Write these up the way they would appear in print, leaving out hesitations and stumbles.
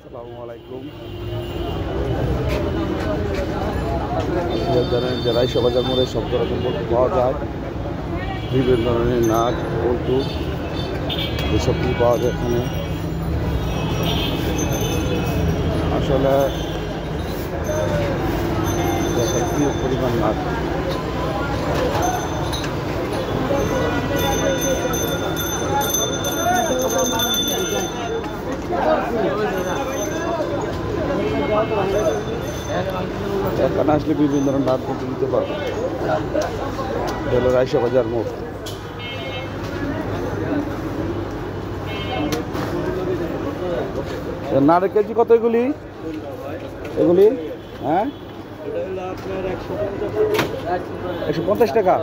আসসালামু আলাইকুম। জানেন যে রাইসা বাজার মোড়ে সব ধরনের বল্টু পাওয়া যায়, বিভিন্ন ধরনের নাট বল্টু এসব কি পাওয়া যায় এখানে। আসলে দেখেন কি পরিমাণ নাট। এখানে আসলে বিভিন্ন ধরনের নাট বল্টু নিতে পারবেন। হলো রাইসা বাজার মোড়। নাটের কেজি কত এগুলি? এগুলি হ্যাঁ 150 টাকা।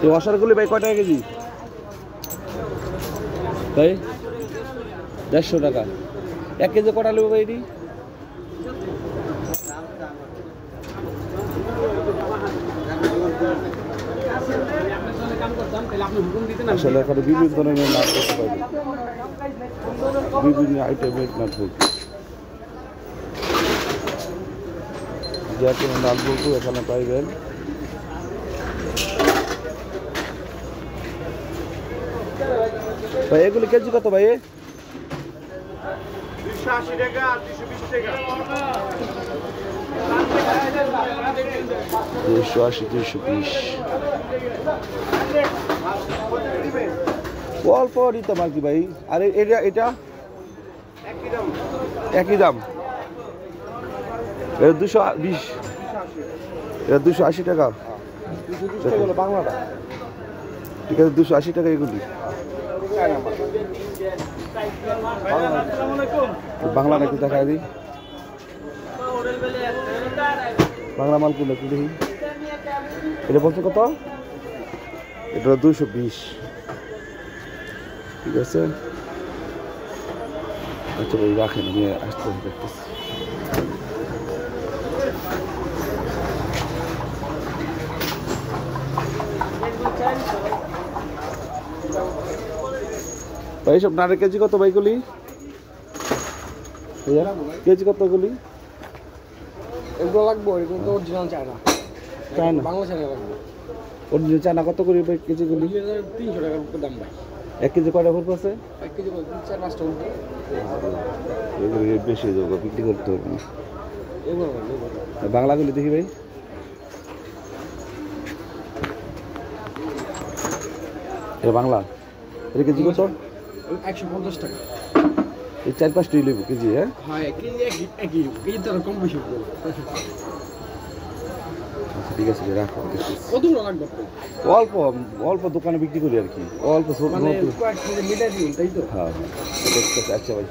এই ওয়াশারগুলি ভাই কয় টাকা কেজি? ভাই 150 টাকা। 1 কেজি কটা নেবো ভাই? এটি আসলে এখানে বিভিন্ন ধরনের নাট করতে পারবে, বিভিন্ন আইটেমের নাট বলতে যে কোনো নাট বলতে এখানে পাইবেন। ভাই এগুলি কেজি কত ভাই? 280 টাকা আর 220 টাকা। 280 220 অল্প নিতাম আর কি ভাই। আর এটা এটা একই দাম। এটা 220, এটা 280 টাকা। বাংলাটা ঠিক আছে, 280 টাকা এগুলি। বাংলা নাকি দেখা দিই, বাংলা মাল কোন একটু দেখি। এটা বলছে কত? এটা 220। ঠিক আছে, আচ্ছা ভাই রাখেন, আমি আসতে দেখতেছি। ভাই সব নাটের কেজি কত ভাইগুলি? কেজি কত গুলি? এগুলো লাগবে, এগুলো তো original China. China Bangla China লাগবে। অরিজিনাল চায়না কত করে ভাই কেজিগুলি? 300 টাকা দাম ভাই। 1 কেজি কয়টা ফুল আছে? 1 কেজি 4-5টা উঠবে। এগুলো বেশি হয়ে যাবে, বিক্রি করতে হবে না। এগুলো বাংলাগুলি দেখি ভাই। এটা বাংলা, এটা কেজি কত? 150 টাকা। এই 4-5টি লেবু কেজি। হ্যাঁ হ্যাঁ, একই কেজি তো কম বেশি হবে। আচ্ছা ঠিক আছে, রাখো। কতগুলো লাগবে? অল্প অল্প দোকানে বিক্রি করি আর কি, অল্প ছোট। মানে কয়েক কেজি মিটার দিন, তাই তো? হ্যাঁ দেখতে। আচ্ছা ভাই।